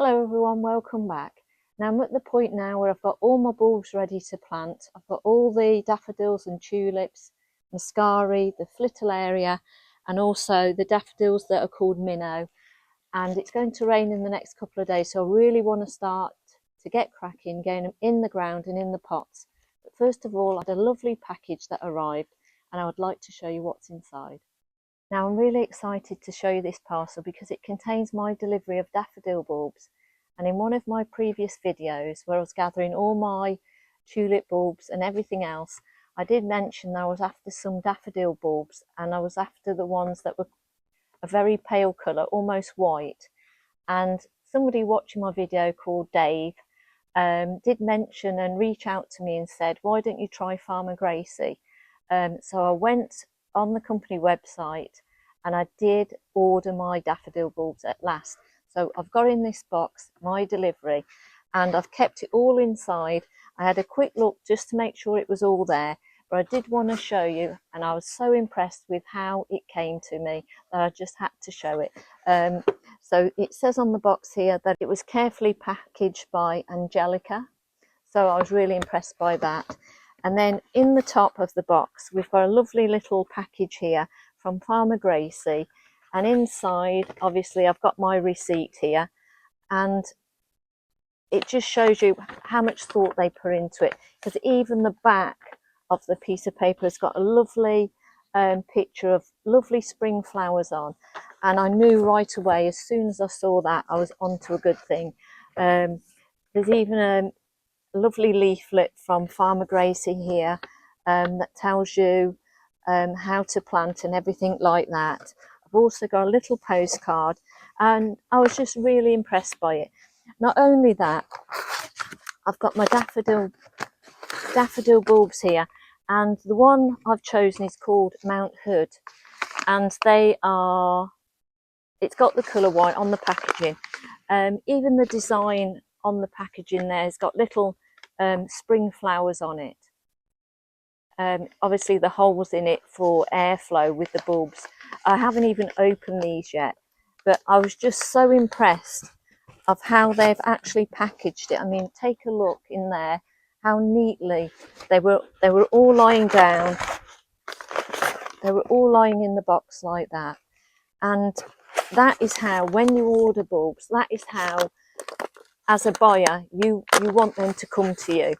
Hello everyone, welcome back. Now I'm at the point now where I've got all my bulbs ready to plant. I've got all the daffodils and tulips, mascari, the flittillaria, and also the daffodils that are called minnow. And it's going to rain in the next couple of days, so I really want to start to get cracking, getting them in the ground and in the pots. But first of all, I had a lovely package that arrived and I would like to show you what's inside. Now I'm really excited to show you this parcel because it contains my delivery of daffodil bulbs, and in one of my previous videos where I was gathering all my tulip bulbs and everything else, I did mention that I was after some daffodil bulbs, and I was after the ones that were a very pale colour, almost white. And somebody watching my video called Dave did mention and reach out to me and said, why don't you try Farmer Gracie? So I went on the company website and I did order my daffodil bulbs at last. So I've got in this box my delivery and I've kept it all inside. I had a quick look just to make sure it was all there, but I did want to show you, and I was so impressed with how it came to me that I just had to show it. So it says on the box here that it was carefully packaged by Angelica, so I was really impressed by that. And then in the top of the box we've got a lovely little package here from Farmer Gracie, and inside obviously I've got my receipt here, and it just shows you how much thought they put into it, because even the back of the piece of paper has got a lovely picture of lovely spring flowers on, and I knew right away as soon as I saw that I was onto a good thing. There's even a lovely leaflet from Farmer Gracie here that tells you how to plant and everything like that. I've also got a little postcard, and I was just really impressed by it. Not only that, I've got my daffodil bulbs here, and the one I've chosen is called Mount Hood, and it's got the colour white on the packaging. Even the design on the packaging there has got little spring flowers on it. Obviously the holes in it for airflow with the bulbs. I haven't even opened these yet, but I was just so impressed of how they've actually packaged it. I mean, take a look in there, how neatly they were all lying down. They were all lying in the box like that. And that is how, when you order bulbs, that is how, as a buyer, you want them to come to you.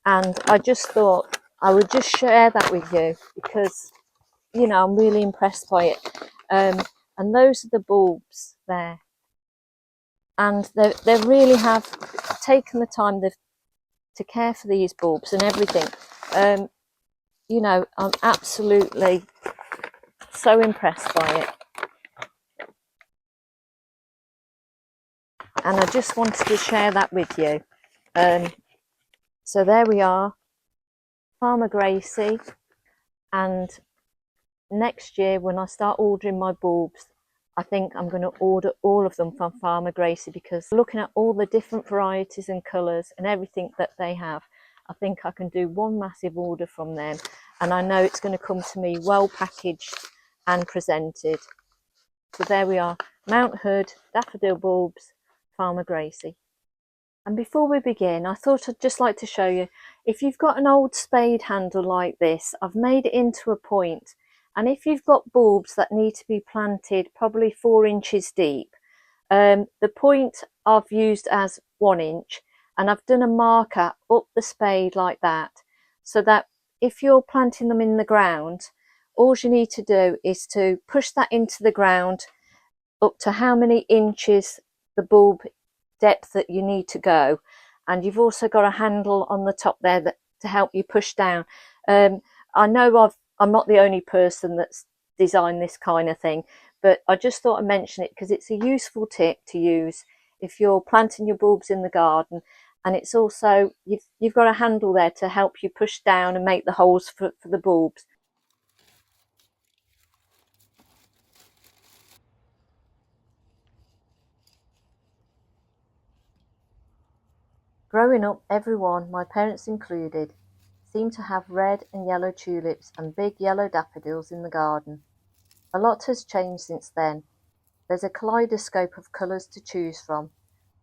And I just thought I would just share that with you because, you know, I'm really impressed by it. And those are the bulbs there. And they really have taken the time to care for these bulbs and everything. You know, I'm absolutely so impressed by it. And I just wanted to share that with you. So there we are, Farmer Gracie. And next year when I start ordering my bulbs, I think I'm going to order all of them from Farmer Gracie, because looking at all the different varieties and colours and everything that they have, I think I can do one massive order from them, and I know it's going to come to me well packaged and presented. So there we are, Mount Hood, daffodil bulbs, Farmer Gracie. And before we begin, I thought I'd just like to show you, if you've got an old spade handle like this, I've made it into a point. And if you've got bulbs that need to be planted probably 4 inches deep, the point I've used as 1 inch, and I've done a marker up the spade like that, so that if you're planting them in the ground, all you need to do is to push that into the ground up to how many inches the bulb depth that you need to go. And you've also got a handle on the top there to help you push down. I know I'm not the only person that's designed this kind of thing, but I just thought I'd mention it because it's a useful tip to use if you're planting your bulbs in the garden. And it's also, you've got a handle there to help you push down and make the holes for the bulbs. Growing up, everyone, my parents included, seemed to have red and yellow tulips and big yellow daffodils in the garden. A lot has changed since then. There's a kaleidoscope of colours to choose from,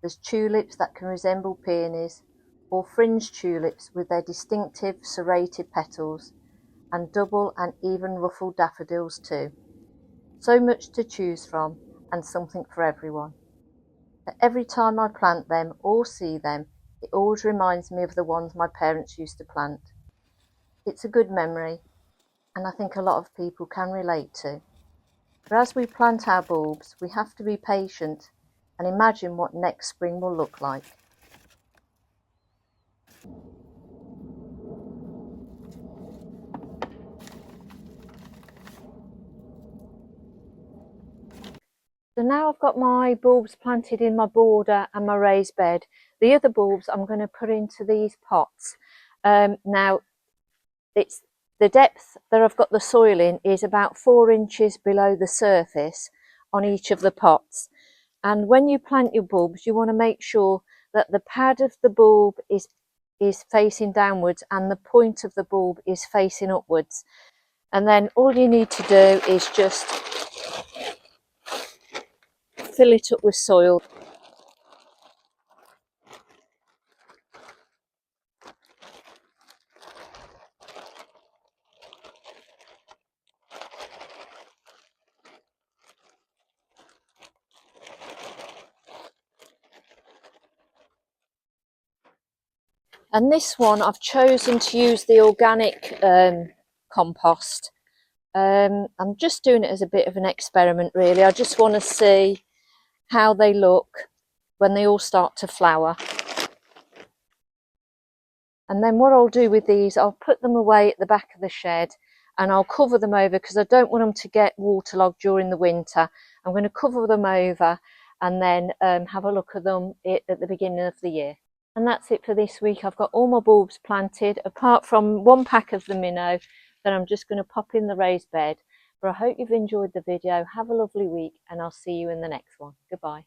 There's tulips that can resemble peonies, or fringed tulips with their distinctive serrated petals, and double and even ruffled daffodils too. So much to choose from, and something for everyone. But every time I plant them or see them, it always reminds me of the ones my parents used to plant. It's a good memory, and I think a lot of people can relate to. But as we plant our bulbs, we have to be patient and imagine what next spring will look like. So now I've got my bulbs planted in my border and my raised bed. The other bulbs I'm going to put into these pots. Now, it's the depth that I've got the soil in is about 4 inches below the surface on each of the pots. And when you plant your bulbs, you want to make sure that the pad of the bulb is facing downwards and the point of the bulb is facing upwards. And then all you need to do is just fill it up with soil. And this one I've chosen to use the organic compost. I'm just doing it as a bit of an experiment really. I just want to see how they look when they all start to flower. And then what I'll do with these, I'll put them away at the back of the shed and I'll cover them over because I don't want them to get waterlogged during the winter. I'm going to cover them over and then have a look at them at the beginning of the year. And that's it for this week. I've got all my bulbs planted apart from one pack of the minnow that I'm just going to pop in the raised bed. But I hope you've enjoyed the video. Have a lovely week and I'll see you in the next one. Goodbye.